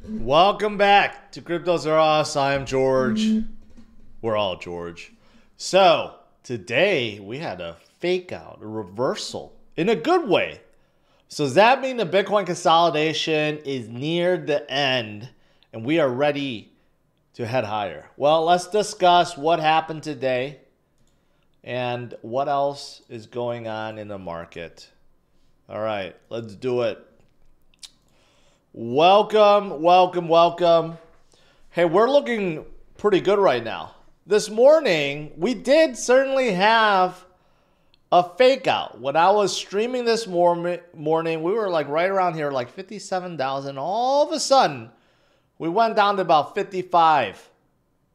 Welcome back to CryptosRUs. I am George. We're all George. So today we had a fake out, a reversal in a good way. So does that mean the Bitcoin consolidation is near the end and we are ready to head higher? Well, let's discuss what happened today and what else is going on in the market. All right, let's do it. Welcome. Hey, we're looking pretty good right now. This morning, we did certainly have a fake out. When I was streaming this morning, we were like right around here, like 57,000. All of a sudden, we went down to about 55.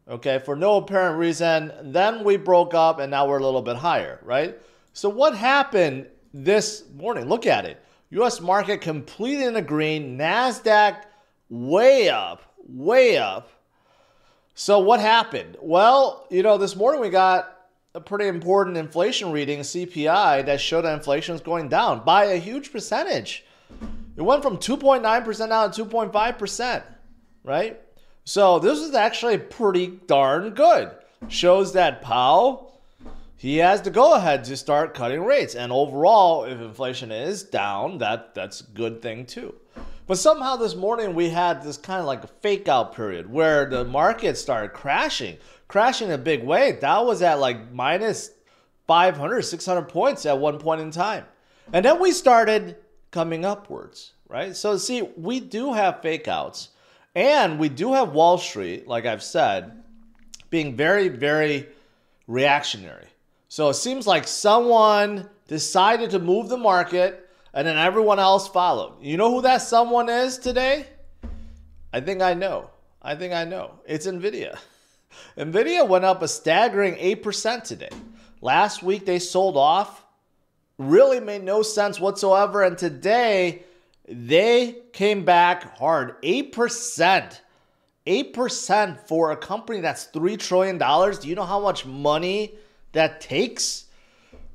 Okay, for no apparent reason. Then we broke up and now we're a little bit higher, right? So what happened this morning? Look at it. U.S. market completely in the green. NASDAQ way up. So what happened? Well, this morning we got a pretty important inflation reading, CPI, that showed that inflation is going down by a huge percentage. It went from 2.9% down to 2.5%, right? So this is actually pretty darn good. Shows that Powell, he has to go ahead to start cutting rates. And overall, if inflation is down, that's a good thing too. But somehow this morning we had this kind of like a fake out period where the market started crashing in a big way. That was at like minus 500, 600 points at one point in time. And then we started coming upwards, right? So see, we do have fake outs and we do have Wall Street, like I've said, being very, very reactionary. So it seems like someone decided to move the market and then everyone else followed. You know who that someone is today? I think I know. It's Nvidia. Nvidia went up a staggering 8% today. Last week they sold off. Really made no sense whatsoever. And today they came back hard. 8%. 8% for a company that's $3 trillion. Do you know how much money that takes?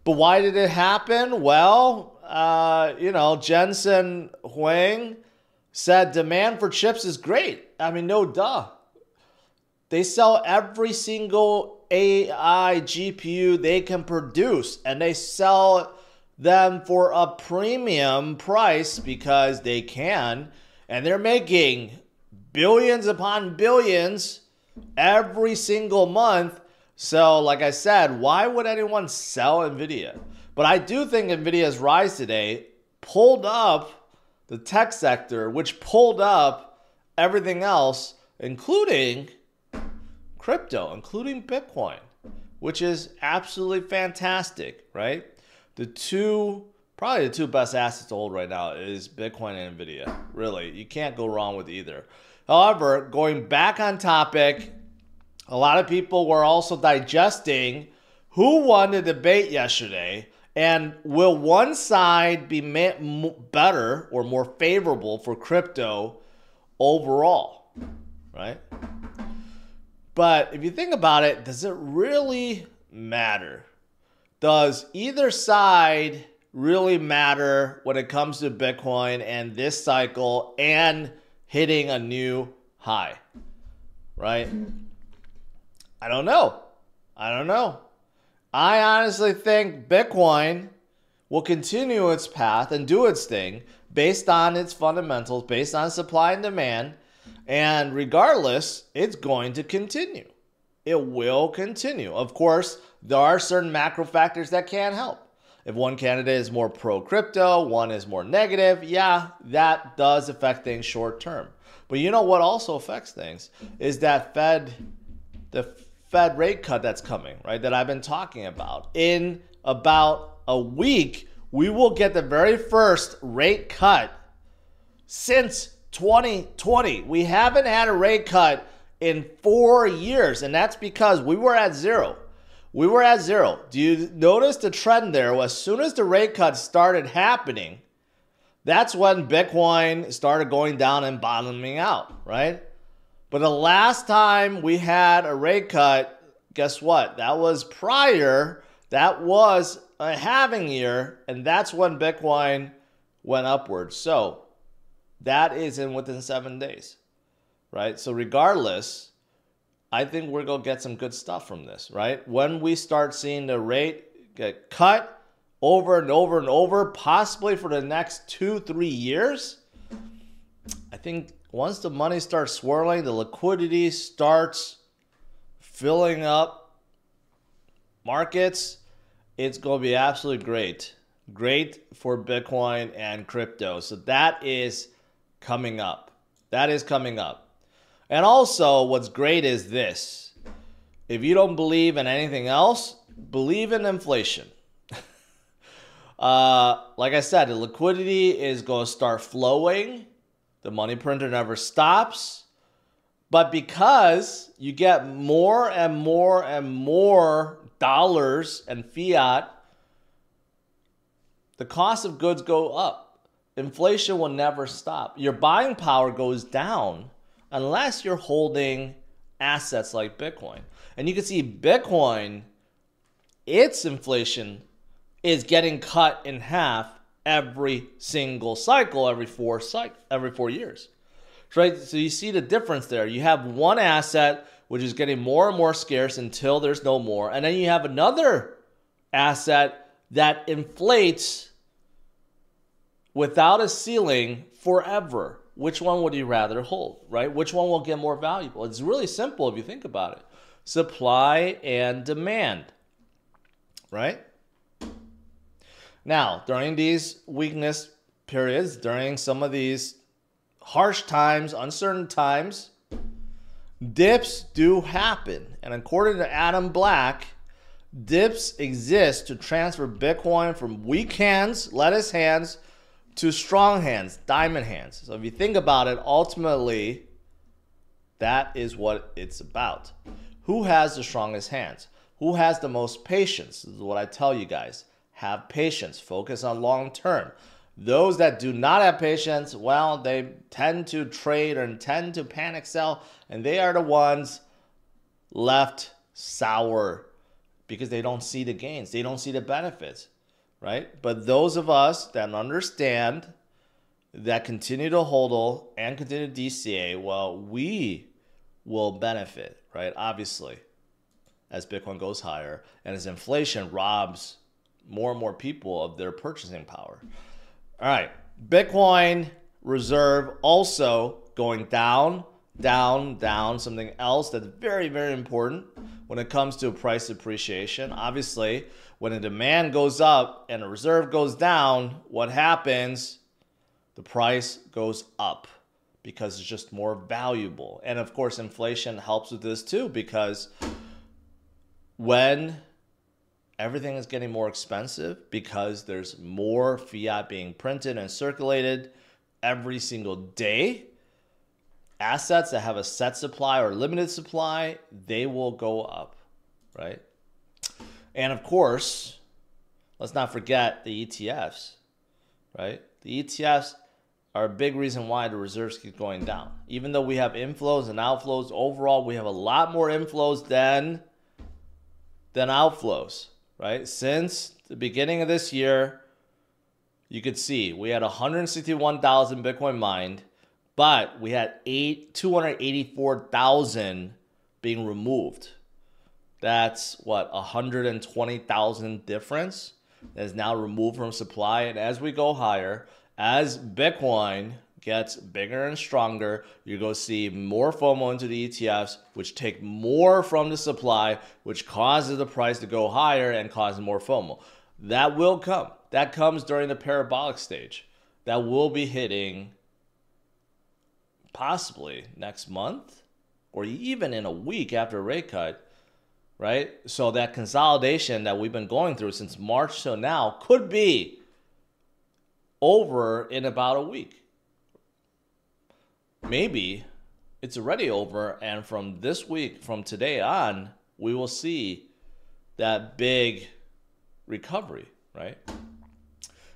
But why did it happen? Well, Jensen Huang said demand for chips is great. I mean, no duh. They sell every single AI GPU they can produce, and they sell them for a premium price because they can, and they're making billions upon billions every single month. So like I said, why would anyone sell Nvidia? But I do think Nvidia's rise today pulled up the tech sector, which pulled up everything else, including crypto, including Bitcoin, which is absolutely fantastic, right? Probably the two best assets to hold right now is Bitcoin and Nvidia. Really, you can't go wrong with either. However, going back on topic, a lot of people were also digesting who won the debate yesterday and will one side be better or more favorable for crypto overall, right? But if you think about it, does it really matter? Does either side really matter when it comes to Bitcoin and this cycle and hitting a new high, right? I don't know. I honestly think Bitcoin will continue its path and do its thing based on its fundamentals, based on supply and demand. And regardless, it's going to continue. It will continue. Of course, there are certain macro factors that can't help. If one candidate is more pro-crypto, one is more negative, yeah, that does affect things short term. But you know what also affects things is that the Fed rate cut that's coming, right, that I've been talking about. In about a week, we will get the very first rate cut since 2020. We haven't had a rate cut in 4 years, and that's because we were at zero. Do you notice the trend there? As soon as the rate cuts started happening, that's when Bitcoin started going down and bottoming out, right? But the last time we had a rate cut, guess what? That was prior. That was a halving year, and that's when Bitcoin went upwards. So That is in within 7 days, right? So regardless, I think we're going to get some good stuff from this, right? When we start seeing the rate get cut over and over and over, possibly for the next 2-3 years, I think once the money starts swirling, the liquidity starts filling up markets, it's going to be absolutely great. Great for Bitcoin and crypto. So that is coming up. That is coming up. And also, what's great is this. If you don't believe in anything else, believe in inflation. Like I said, the liquidity is going to start flowing. The money printer never stops. But because you get more and more and more dollars and fiat, the cost of goods go up. Inflation will never stop. Your buying power goes down unless you're holding assets like Bitcoin. And you can see Bitcoin, its inflation is getting cut in half every single cycle, every 4 years. Right? So you see the difference there. You have one asset which is getting more and more scarce until there's no more. And then you have another asset that inflates without a ceiling forever. Which one would you rather hold, right? Which one will get more valuable? It's really simple if you think about it. Supply and demand, right? Now, during these weakness periods, during some of these harsh times, uncertain times, dips do happen. And according to Adam Black, dips exist to transfer Bitcoin from weak hands, lettuce hands, to strong hands, diamond hands. So if you think about it, ultimately, that is what it's about. Who has the strongest hands? Who has the most patience? This is what I tell you guys. Have patience. Focus on long term. Those that do not have patience, well, they tend to trade and tend to panic sell, and they are the ones left sour because they don't see the gains. They don't see the benefits. Right? But those of us that understand, that continue to hodl and continue to DCA, well, we will benefit, right? Obviously, as Bitcoin goes higher and as inflation robs more and more people of their purchasing power. All right, Bitcoin reserve also going down, down, down. Something else that's very, very important when it comes to price appreciation. Obviously, when the demand goes up and the reserve goes down, what happens? The price goes up because it's just more valuable. And of course, inflation helps with this too, because when everything is getting more expensive because there's more fiat being printed and circulated every single day, assets that have a set supply or limited supply, they will go up, right? And of course, let's not forget the ETFs, right? The ETFs are a big reason why the reserves keep going down. Even though we have inflows and outflows, overall, we have a lot more inflows than outflows, right? Since the beginning of this year, you could see we had 161,000 Bitcoin mined, but we had 284,000 being removed. That's what, 120,000 difference that is now removed from supply. And as we go higher, as Bitcoin gets bigger and stronger, you're going to see more FOMO into the ETFs, which take more from the supply, which causes the price to go higher and causes more FOMO. That will come. That comes during the parabolic stage. That will be hitting possibly next month or even in a week after a rate cut. Right? So that consolidation that we've been going through since March till now could be over in about a week. Maybe it's already over, and from this week, from today on, we will see that big recovery, right?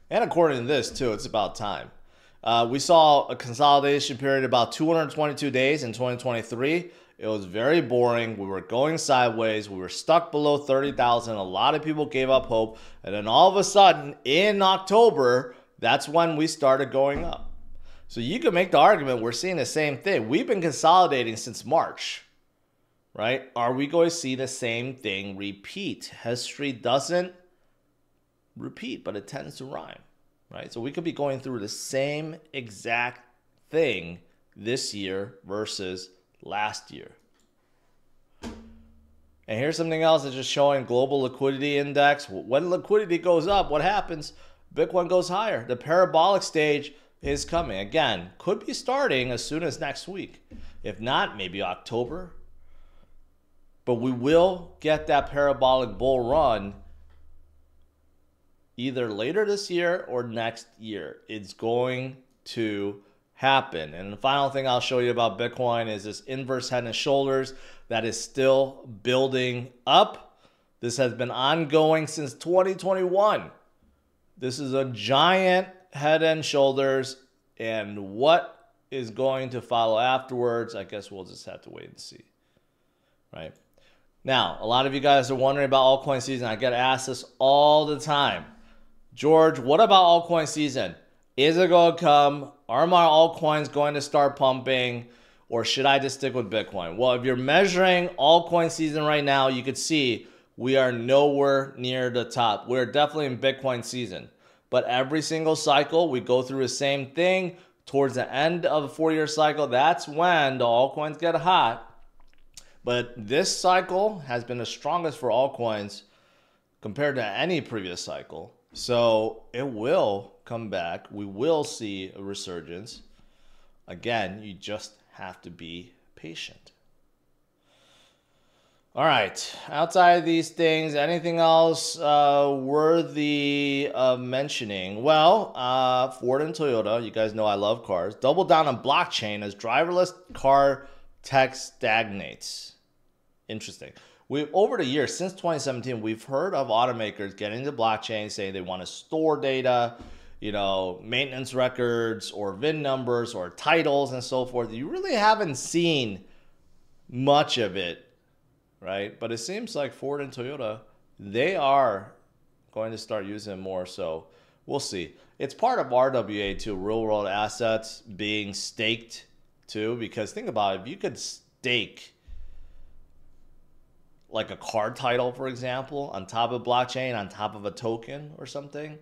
And according to this, too, it's about time. We saw a consolidation period about 222 days in 2023. It was very boring. We were going sideways. We were stuck below 30,000. A lot of people gave up hope. And then all of a sudden, in October, that's when we started going up. So you can make the argument we're seeing the same thing. We've been consolidating since March, right? Are we going to see the same thing repeat? History doesn't repeat, but it tends to rhyme, right? So we could be going through the same exact thing this year versus last year. And here's something else that's just showing global liquidity index. When liquidity goes up, what happens? Bitcoin goes higher. The parabolic stage is coming. Again, could be starting as soon as next week. If not, maybe October. But we will get that parabolic bull run either later this year or next year. It's going to happen. And the final thing I'll show you about Bitcoin is this inverse head and shoulders that is still building up. This has been ongoing since 2021. This is a giant head and shoulders, and what is going to follow afterwards, I guess we'll just have to wait and see, right? Now, a lot of you guys are wondering about altcoin season. I get asked this all the time. George, what about altcoin season? Is it going to come? Are my altcoins going to start pumping? Or should I just stick with Bitcoin? Well, if you're measuring altcoin season right now, you could see we are nowhere near the top. We're definitely in Bitcoin season. But every single cycle, we go through the same thing. Towards the end of a 4-year cycle, that's when the altcoins get hot. But this cycle has been the strongest for altcoins compared to any previous cycle. So it will come back. We will see a resurgence. Again, you just have to be patient. All right. Outside of these things, anything else worthy of mentioning? Well, Ford and Toyota, you guys know I love cars, double down on blockchain as driverless car tech stagnates. Interesting. Over the years, since 2017, we've heard of automakers getting into blockchain, saying they want to store data, you know, maintenance records or VIN numbers or titles and so forth. You really haven't seen much of it, right? But it seems like Ford and Toyota, they are going to start using it more. So we'll see. It's part of RWA too, real world assets being staked too, because think about it, if you could stake like a card title, for example, on top of blockchain, on top of a token or something,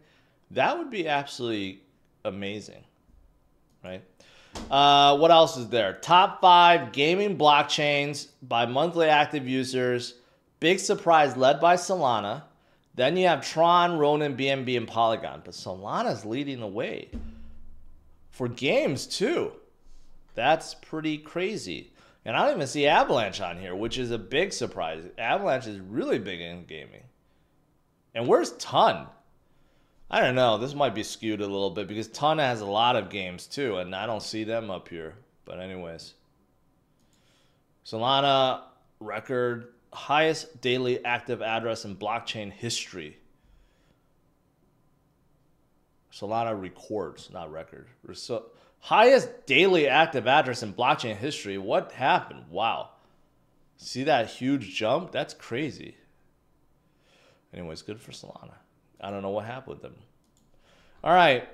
that would be absolutely amazing, right? What else is there? Top 5 gaming blockchains by monthly active users. Big surprise led by Solana. Then you have Tron, Ronin, BNB, and Polygon. But Solana's leading the way for games too. That's pretty crazy. And I don't even see Avalanche on here, which is a big surprise. Avalanche is really big in gaming. And where's Ton? I don't know. This might be skewed a little bit because Ton has a lot of games too, and I don't see them up here. But anyways. Solana record highest daily active address in blockchain history. Solana records, not record. So, highest daily active address in blockchain history. What happened? Wow. See that huge jump? That's crazy. Anyways, good for Solana. I don't know what happened with them. All right.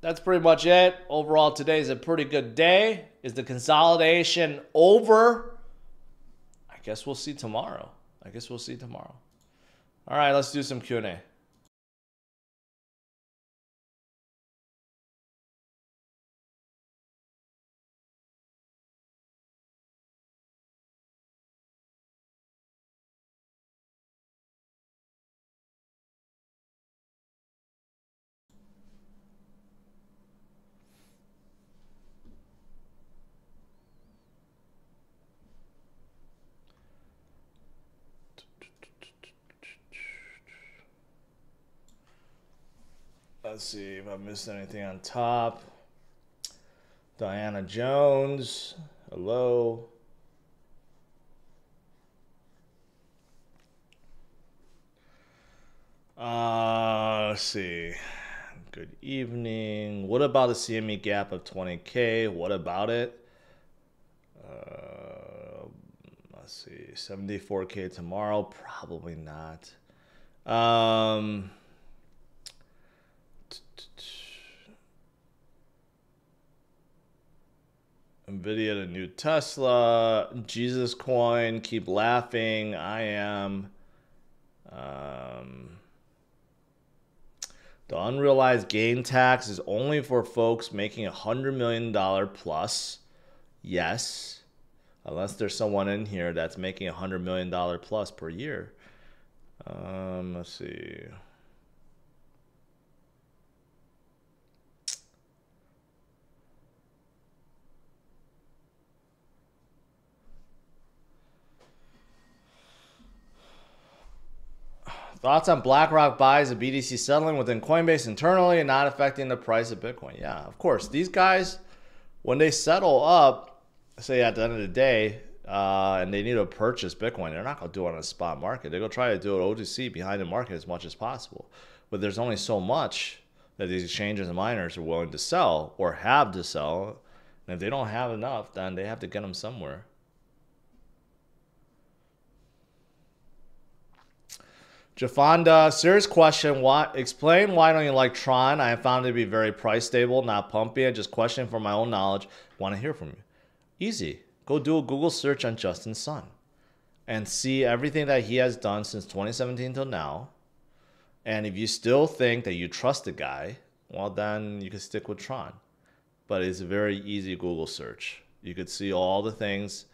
That's pretty much it. Overall, today is a pretty good day. Is the consolidation over? I guess we'll see tomorrow. All right, let's do some Q&A. Let's see if I missed anything on top. Diana Jones, hello. Let's see. Good evening. What about the CME gap of 20K? What about it? Let's see. 74K tomorrow? Probably not. Nvidia, the new Tesla, Jesus coin, keep laughing. I am. The unrealized gain tax is only for folks making $100 million plus. Yes. Unless there's someone in here that's making $100 million plus per year. Let's see. Thoughts on BlackRock buys of BTC settling within Coinbase internally and not affecting the price of Bitcoin? Yeah, of course. These guys, when they settle up, say at the end of the day, and they need to purchase Bitcoin, they're not going to do it on the spot market. They're going to try to do it OTC behind the market as much as possible. But there's only so much that these exchanges and miners are willing to sell or have to sell. And if they don't have enough, then they have to get them somewhere. Jafonda, serious question. Explain why don't you like Tron? I have found it to be very price stable, not pumpy. I just question for my own knowledge. Want to hear from you. Easy. Go do a Google search on Justin Sun and see everything that he has done since 2017 till now. And if you still think that you trust the guy, well, then you can stick with Tron. But it's a very easy Google search. You could see all the things,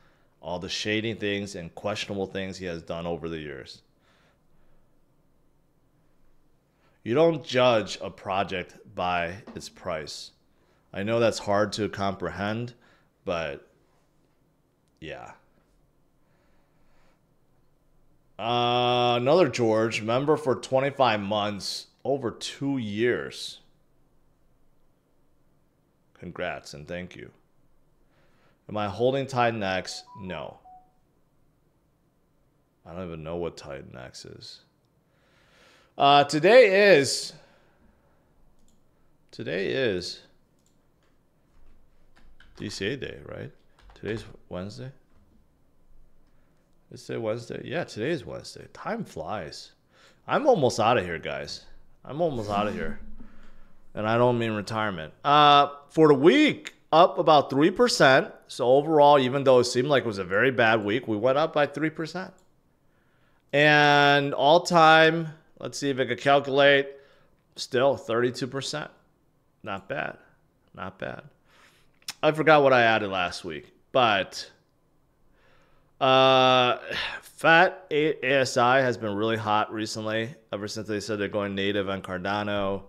all the shady things and questionable things he has done over the years. You don't judge a project by its price. I know that's hard to comprehend, but yeah. Another George, member for 25 months, over 2 years. Congrats and thank you. Am I holding Titan-X? No. I don't even know what Titan-X is. Today is DCA day, right? Today's Wednesday. Is today Wednesday? Yeah, today is Wednesday. Time flies. I'm almost out of here, guys. I'm almost out of here. And I don't mean retirement. For the week, up about 3%. So overall, even though it seemed like it was a very bad week, we went up by 3%. And all time, let's see if I could calculate, still 32%. Not bad. Not bad. I forgot what I added last week, but Fat ASI has been really hot recently, ever since they said they're going native on Cardano.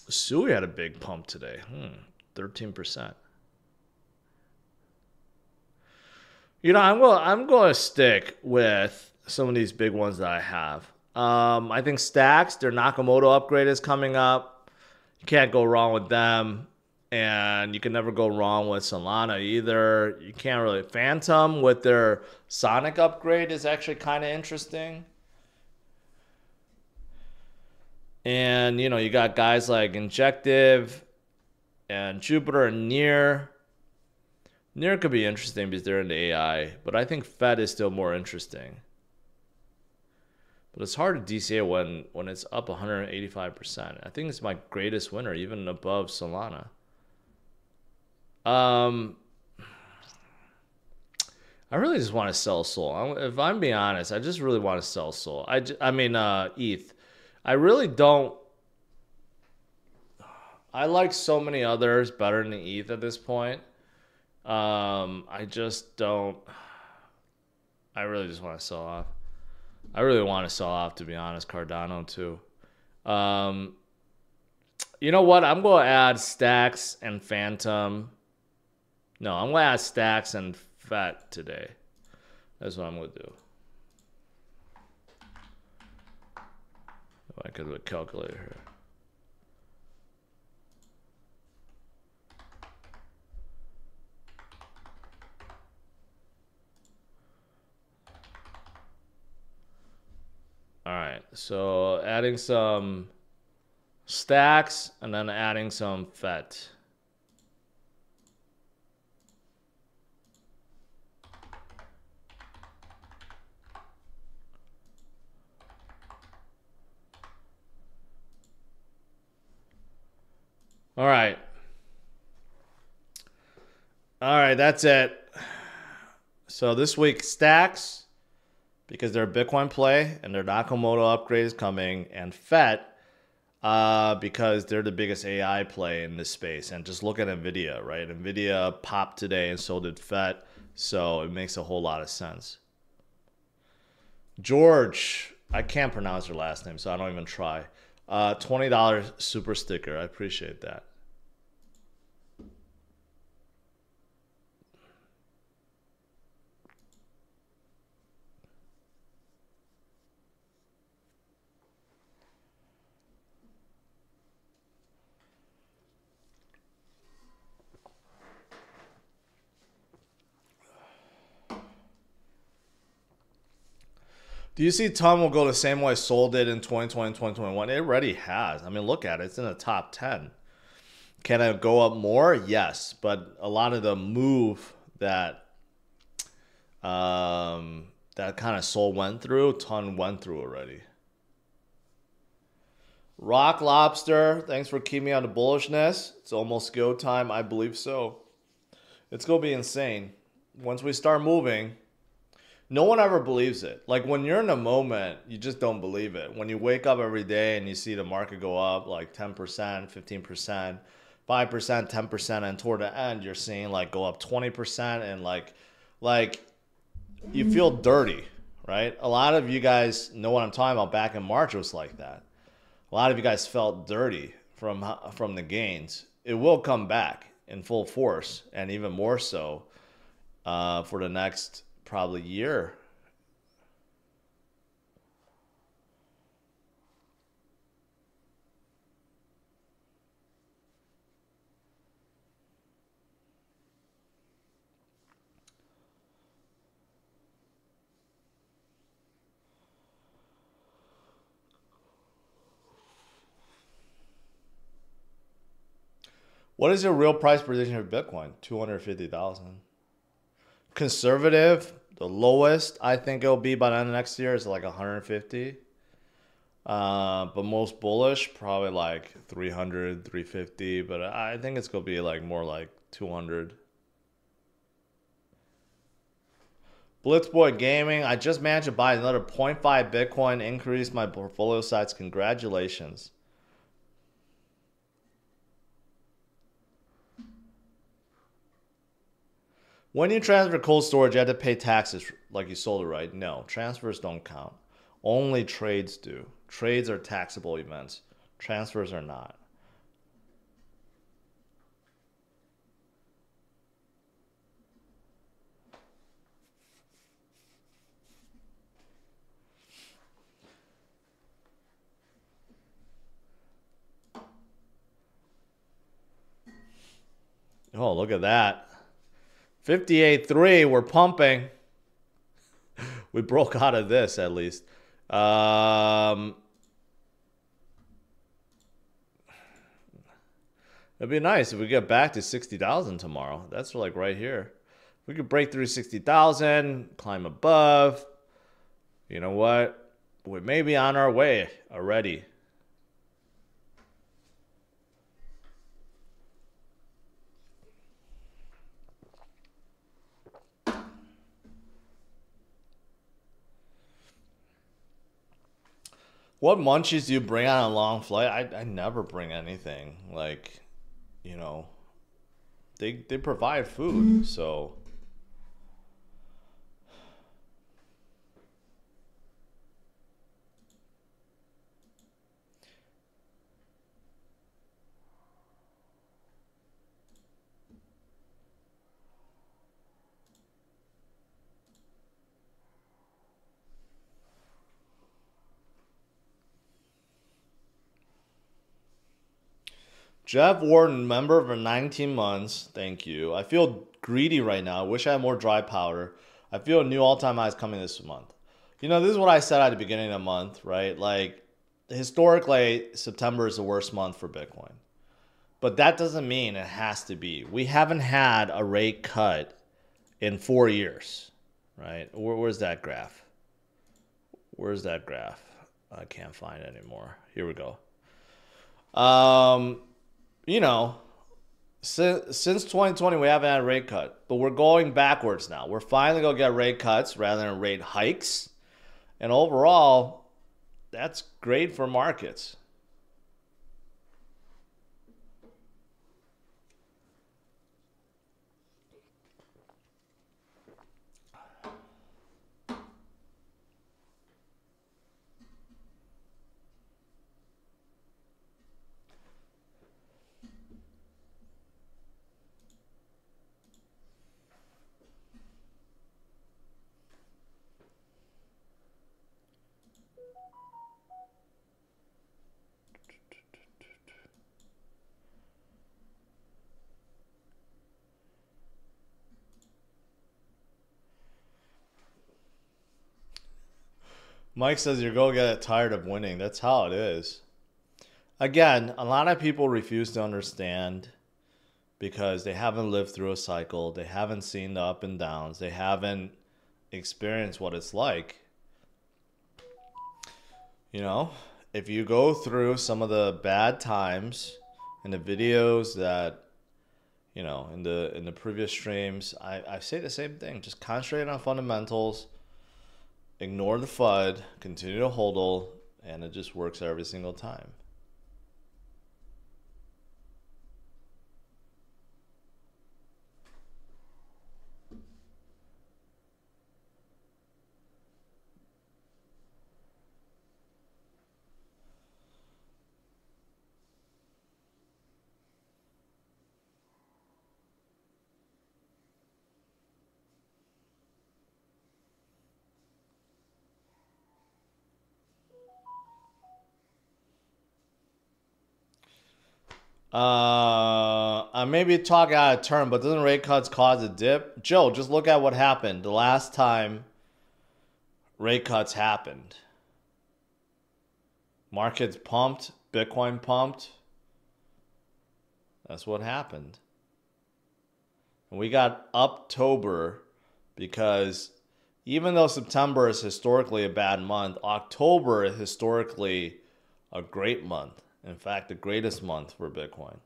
Sui had a big pump today, 13%. You know, I'm going to stick with some of these big ones that I have. I think Stacks, their Nakamoto upgrade is coming up. You can't go wrong with them. And you can never go wrong with Solana either. You can't really. Phantom with their Sonic upgrade is actually kind of interesting. And, you know, you got guys like Injective and Jupiter and Near. Near could be interesting because they're into AI, but I think Fed is still more interesting. But it's hard to DCA when it's up 185%. I think it's my greatest winner, even above Solana. I really just want to sell Sol. If I'm being honest, I just really want to sell Sol. I mean, ETH. I really don't. I like so many others better than ETH at this point. I just don't. I really just want to sell off. I really want to sell off, to be honest. Cardano too. You know what? I'm going to add Stacks and Phantom. No, I'm going to add Stacks and Fat today. That's what I'm going to do. If I could do a calculator here. All right, so adding some Stacks and then adding some FET. All right. All right, that's it. So this week, stacks, because they're a Bitcoin play and their Nakamoto upgrade is coming, and FET, because they're the biggest AI play in this space. And just look at Nvidia, right? Nvidia popped today and so did FET, so it makes a whole lot of sense. George, I can't pronounce your last name, so I don't even try. $20 super sticker. I appreciate that. Do you see Tom will go the same way Sol did in 2020, 2021? It already has. I mean, look at it. It's in the top 10. Can it go up more? Yes. But a lot of the move that that kind of Sol went through, Ton went through already. Rock Lobster, thanks for keeping me on the bullishness. It's almost go time. I believe so. It's going to be insane. Once we start moving, no one ever believes it. Like when you're in a moment, you just don't believe it. When you wake up every day and you see the market go up like 10%, 15%, 5%, 10%, and toward the end you're seeing like go up 20% and like you feel dirty, right? A lot of you guys know what I'm talking about. Back in March it was like that. A lot of you guys felt dirty from the gains. It will come back in full force and even more so for the next probably year. What is your real price prediction for Bitcoin? 250,000. Conservative, the lowest I think it'll be by the end of next year is like 150. But most bullish, probably like 300, 350. But I think it's going to be like more like 200. Blitzboy Gaming, I just managed to buy another 0.5 Bitcoin, increase my portfolio size. Congratulations. When you transfer cold storage, you have to pay taxes like you sold it, right? No, transfers don't count. Only trades do. Trades are taxable events. Transfers are not. Oh, look at that. 58.3, we're pumping. We broke out of this at least. It'd be nice if we get back to 60,000 tomorrow. That's like right here. If we could break through 60,000, climb above. You know what? We may be on our way already. What munchies do you bring on a long flight? I never bring anything. Like, you know, they provide food, so Jeff Warden, member for 19 months. Thank you. I feel greedy right now. I wish I had more dry powder. I feel a new all-time high is coming this month. You know, this is what I said at the beginning of the month, right? Like, historically, September is the worst month for Bitcoin. But that doesn't mean it has to be. We haven't had a rate cut in 4 years, right? Where's that graph? Where's that graph? I can't find it anymore. Here we go. You know, Since 2020, we haven't had a rate cut, but we're going backwards now. We're finally going to get rate cuts rather than rate hikes. And overall, that's great for markets. Mike says you're going to get tired of winning. That's how it is. Again, a lot of people refuse to understand because they haven't lived through a cycle. They haven't seen the up and downs. They haven't experienced what it's like. You know, if you go through some of the bad times in the videos that, you know, in the previous streams, I say the same thing. Just concentrate on fundamentals. Ignore the FUD, continue to hodl, and it just works every single time. I may be talking out of turn, but doesn't rate cuts cause a dip? Joe, just look at what happened the last time rate cuts happened. Markets pumped, Bitcoin pumped. That's what happened. And we got October because even though September is historically a bad month, October is historically a great month. In fact, the greatest month for Bitcoin.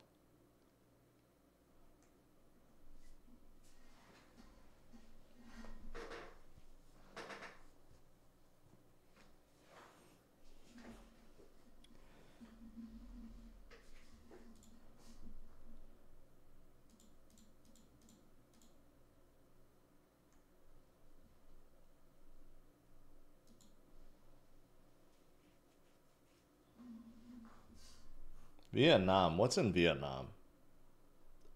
Vietnam. What's in Vietnam?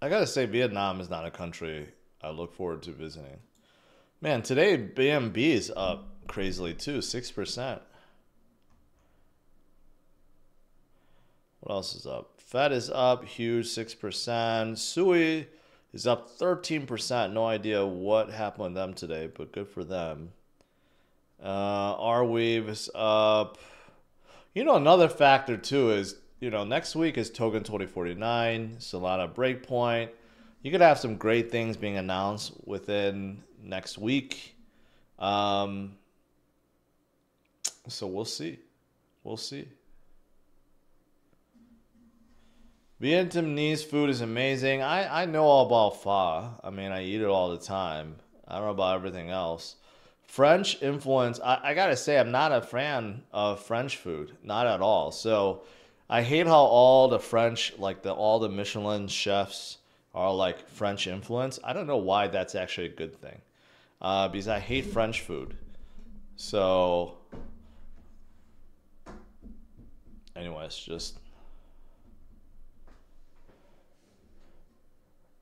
I gotta say, Vietnam is not a country I look forward to visiting. Man, today BNB is up crazily too, 6%. What else is up? Fed is up, huge, 6%. Sui is up 13%. No idea what happened with them today, but good for them. Arweave is up. You know, another factor too is, you know, next week is Token 2049, Solana Breakpoint. You could have some great things being announced within next week. So we'll see. We'll see. Vietnamese food is amazing. I know all about pho. I mean, I eat it all the time. I don't know about everything else. French influence. I gotta say, I'm not a fan of French food. Not at all. So I hate how all the French, like all the Michelin chefs are like French influence. I don't know why that's actually a good thing. Because I hate French food. So, anyways,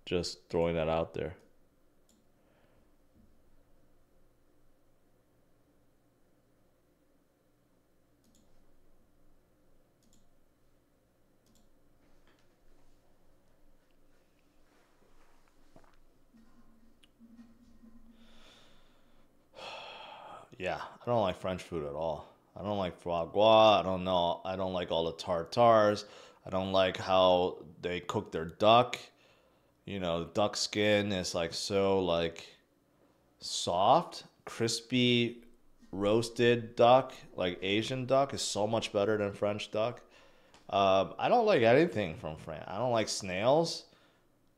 just throwing that out there. Yeah, I don't like French food at all. I don't like foie gras. I don't know. I don't like all the tartars. I don't like how they cook their duck. You know, the duck skin is like so like soft, crispy, roasted duck, like Asian duck is so much better than French duck. I don't like anything from France. I don't like snails.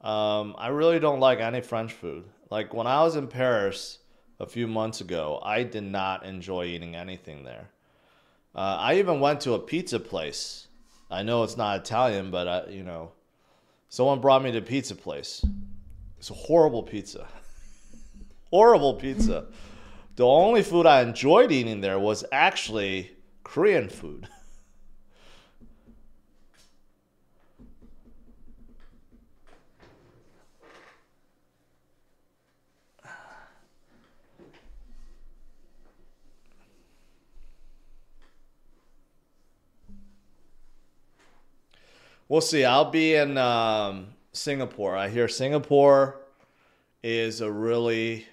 I really don't like any French food. Like when I was in Paris a few months ago, I did not enjoy eating anything there. I even went to a pizza place. I know it's not Italian, but someone brought me to a pizza place. It's a horrible pizza. Horrible pizza. The only food I enjoyed eating there was actually Korean food. We'll see. I'll be in Singapore. I hear Singapore is a really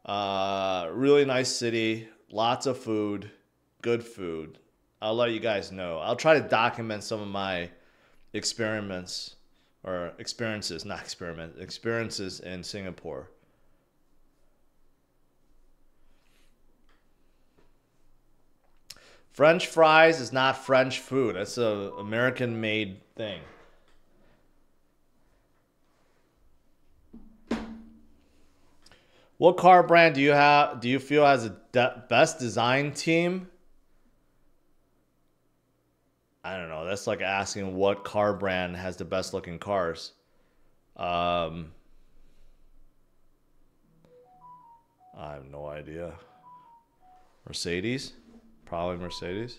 nice city. Lots of food, good food. I'll let you guys know. I'll try to document some of my experiments or experiences, not experiment, experiences in Singapore. French fries is not French food. That's a American made thing. What car brand do you feel has a best design team? I don't know. That's like asking what car brand has the best looking cars. Um, I have no idea. Mercedes? Probably Mercedes.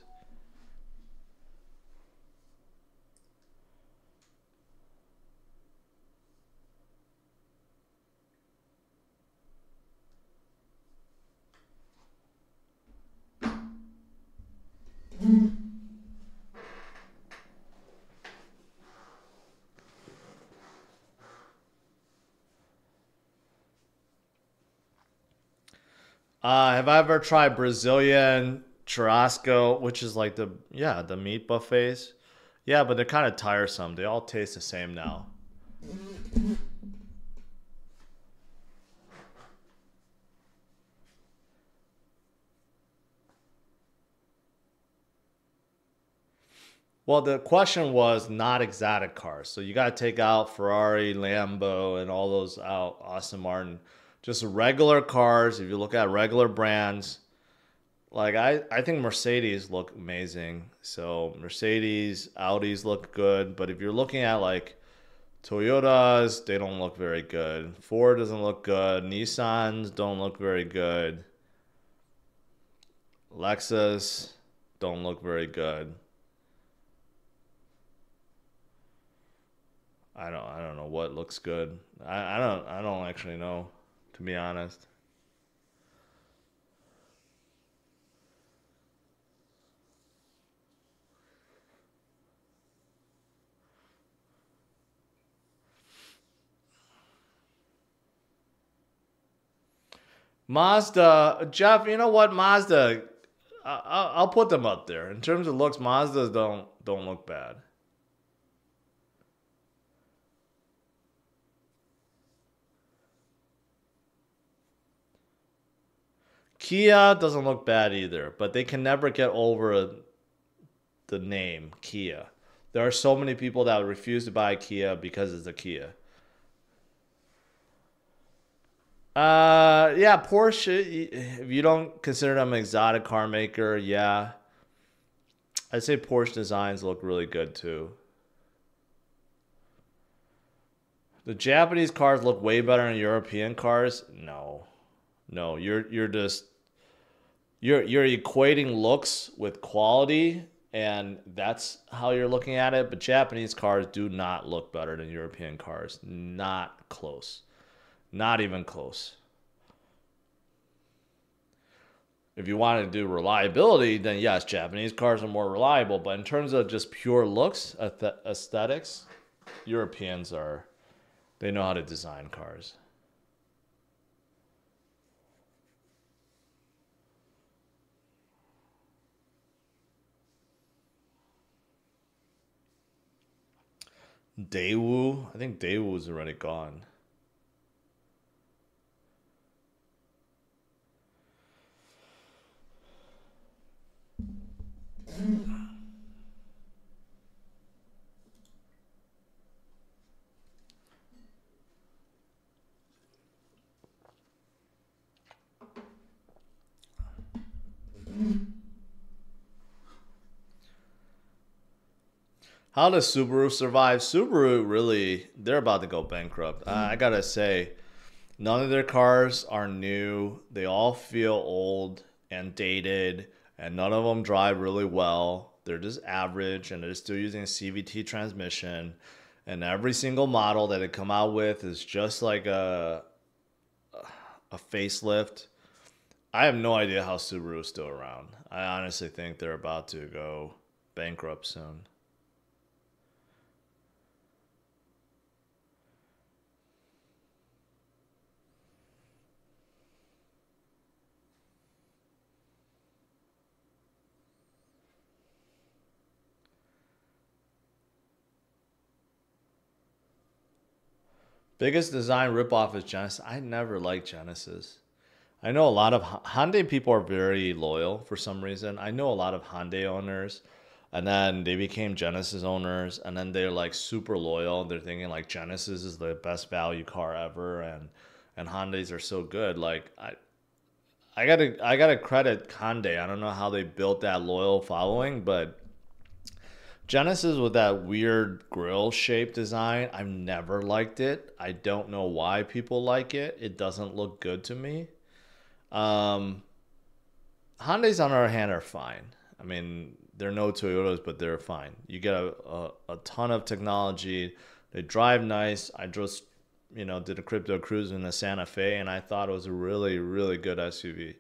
Have I ever tried Brazilian churrasco, which is like the meat buffets? Yeah, but they're kind of tiresome. They all taste the same now. Well, the question was not exotic cars. So you got to take out Ferrari, Lambo, and all those out, Aston Martin. Just regular cars. If you look at regular brands, like I think Mercedes look amazing. So Mercedes, Audis look good. But if you're looking at like Toyotas, they don't look very good. Ford doesn't look good. Nissans don't look very good. Lexus don't look very good. I don't know what looks good. I don't actually know, to be honest. Mazda, Jeff, you know what? Mazda, I'll put them up there. In terms of looks, Mazdas don't look bad. Kia doesn't look bad either, but they can never get over the name Kia. There are so many people that refuse to buy Kia because it's a Kia. Yeah, Porsche. If you don't consider them an exotic car maker, yeah, I'd say Porsche designs look really good too. The Japanese cars look way better than European cars. No, no, you're just you're equating looks with quality, and that's how you're looking at it. But Japanese cars do not look better than European cars. Not close. Not even close. If you want to do reliability, then yes, Japanese cars are more reliable. But in terms of just pure looks, aesthetics, Europeans are, they know how to design cars. Daewoo, I think Daewoo's already gone. How does Subaru survive? Subaru really, they're about to go bankrupt. I gotta say, none of their cars are new. They all feel old and dated, and none of them drive really well. They're just average, and they're still using a CVT transmission. And every single model that they come out with is just like a facelift. I have no idea how Subaru is still around. I honestly think they're about to go bankrupt soon. Biggest design ripoff is Genesis. I never liked Genesis. I know a lot of Hyundai people are very loyal for some reason. I know a lot of Hyundai owners, and then they became Genesis owners, and then they're like super loyal. They're thinking like Genesis is the best value car ever, and Hyundais are so good. Like I gotta credit Hyundai. I don't know how they built that loyal following, but Genesis with that weird grill shape design, I've never liked it. I don't know why people like it. It doesn't look good to me. Um, Hyundais, on the other hand, are fine. I mean, they're no Toyotas, but they're fine. You get a ton of technology. They drive nice. I just, did a crypto cruise in the Santa Fe, and I thought it was a really, really good SUV.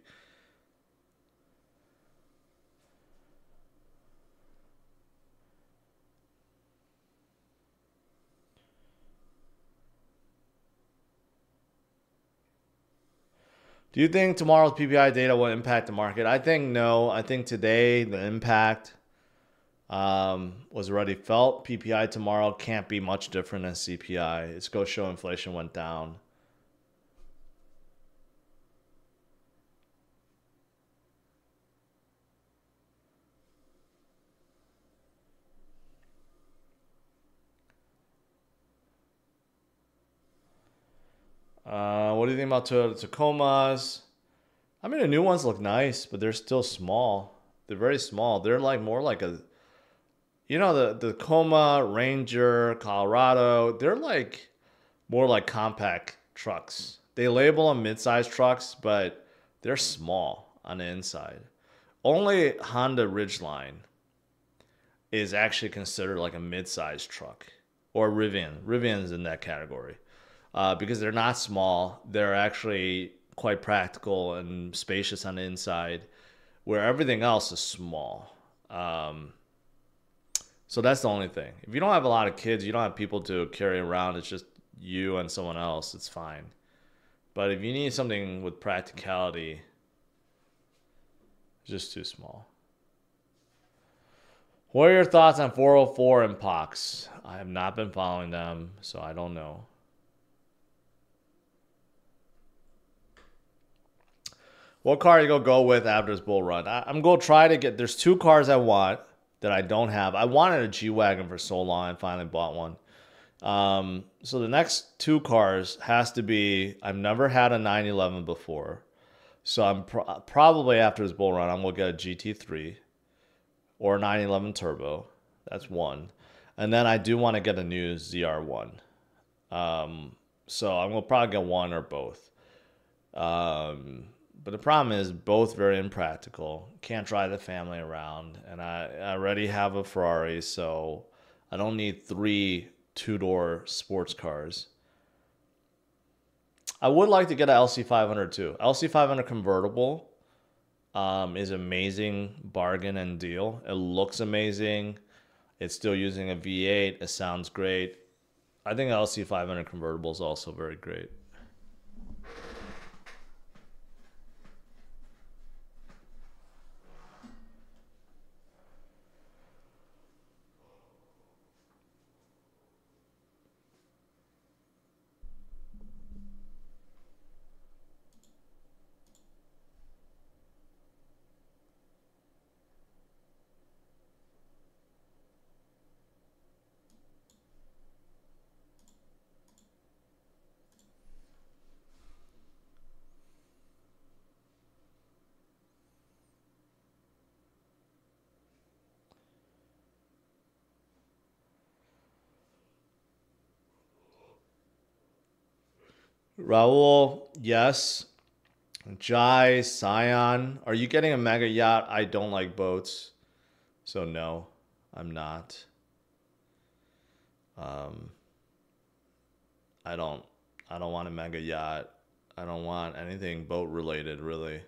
Do you think tomorrow's PPI data will impact the market? I think no. I think today the impact was already felt. PPI tomorrow can't be much different than CPI. It's going to show inflation went down. What do you think about Toyota Tacomas? I mean, the new ones look nice, but they're still small. They're very small. They're like more like the Tacoma, Ranger, Colorado. They're like more like compact trucks. They label them mid-sized trucks, but they're small on the inside. Only Honda Ridgeline is actually considered like a mid-sized truck, or Rivian. Rivian is in that category because they're not small. They're actually quite practical and spacious on the inside, where everything else is small. So that's the only thing. If you don't have a lot of kids, you don't have people to carry around. It's just you and someone else. It's fine. But if you need something with practicality, it's just too small. What are your thoughts on 404 and POX? I have not been following them, so I don't know. What car are you going to go with after this bull run? I'm going to try to get... There's two cars I want that I don't have. I wanted a G-Wagon for so long. I finally bought one. So the next two cars has to be... I've never had a 911 before. So I'm probably after this bull run, I'm going to get a GT3 or a 911 Turbo. That's one. And then I do want to get a new ZR1. So I'm going to probably get one or both. But the problem is both very impractical. Can't drive the family around. And I already have a Ferrari, so I don't need three two-door sports cars. I would like to get an LC500 too. LC500 convertible is amazing bargain and deal. It looks amazing. It's still using a V8. It sounds great. I think LC500 convertible is also very great. Raul, yes. Jai, Scion, are you getting a mega yacht? I don't like boats, so no, I'm not. I don't want a mega yacht. I don't want anything boat related, really.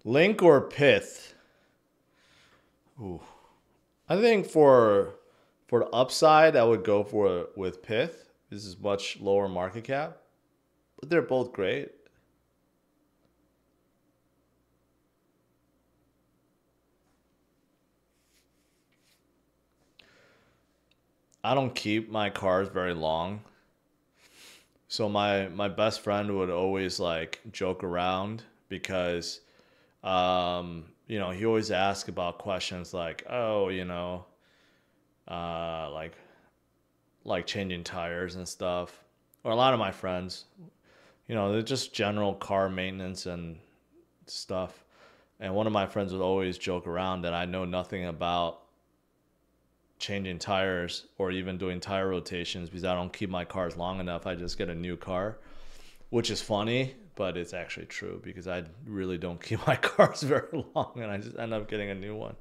Link or Pith? Ooh. I think for the upside, I would go with Pith. This is much lower market cap, but they're both great. I don't keep my cars very long. So my best friend would always like joke around because you know, he always asks about questions like, oh, you know, like changing tires and stuff. Or a lot of my friends, you know, they're just general car maintenance and stuff. And one of my friends would always joke around that I know nothing about changing tires or even doing tire rotations because I don't keep my cars long enough. I just get a new car, which is funny, but it's actually true because I really don't keep my cars very long and I just end up getting a new one.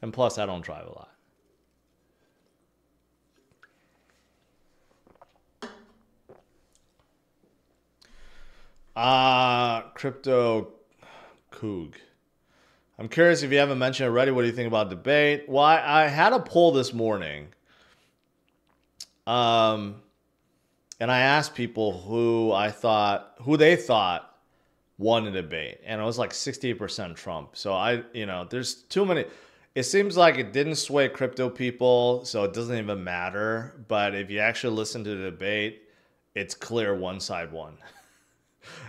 And plus, I don't drive a lot. Crypto Coog. I'm curious if you haven't mentioned it already. What do you think about debate? Well, I had a poll this morning. And I asked people who they thought won the debate. And it was like 68% Trump. So there's too many. It seems like it didn't sway crypto people, so it doesn't even matter. But if you actually listen to the debate, it's clear one side won.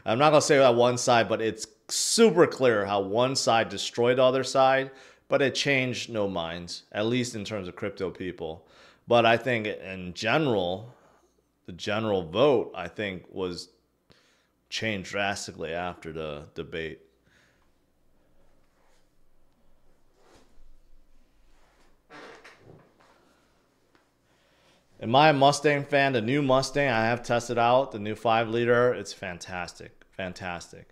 I'm not going to say that one side, but it's super clear how one side destroyed the other side, but it changed no minds, at least in terms of crypto people. But I think in general, the general vote, I think, was changed drastically after the debate. Am I a Mustang fan? The new Mustang, I have tested out, the new 5-liter. It's fantastic. Fantastic.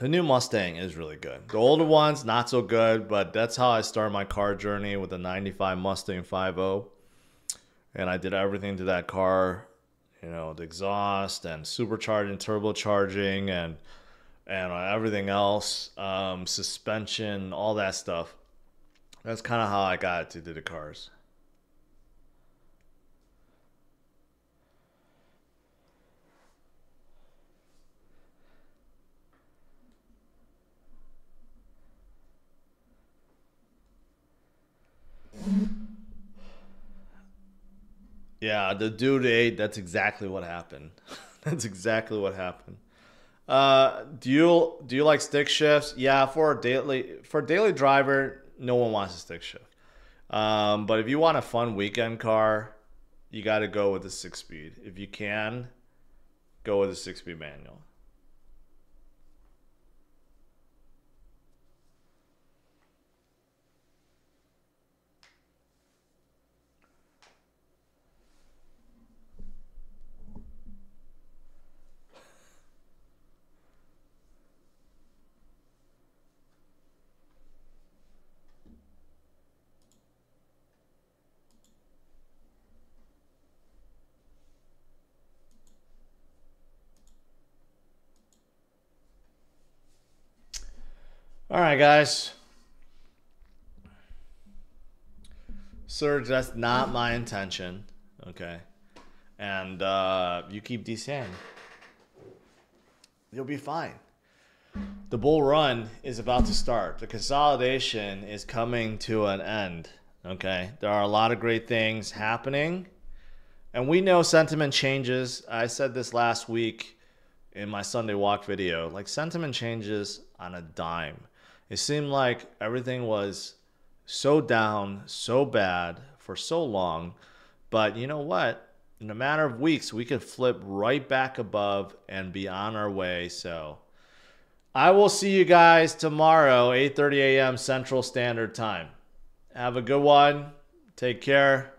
The new Mustang is really good. The older one's not so good, but that's how I started my car journey with the 95 Mustang 5.0. And I did everything to that car, you know, the exhaust and supercharging, turbocharging, and everything else, suspension, all that stuff. That's kind of how I got to do the cars. Yeah, the due date, that's exactly what happened. That's exactly what happened. Do you like stick shifts? Yeah, for a daily driver, no one wants a stick shift. But if you want a fun weekend car, you got to go with the 6-speed. If you can, go with a 6-speed manual. All right, guys. Sir, that's not my intention. Okay. And you keep DCing. You'll be fine. The bull run is about to start. The consolidation is coming to an end. Okay. There are a lot of great things happening. And we know sentiment changes. I said this last week in my Sunday walk video. Like, sentiment changes on a dime. It seemed like everything was so down, so bad for so long. But you know what? In a matter of weeks, we could flip right back above and be on our way. So I will see you guys tomorrow, 8:30 a.m. Central Standard Time. Have a good one. Take care.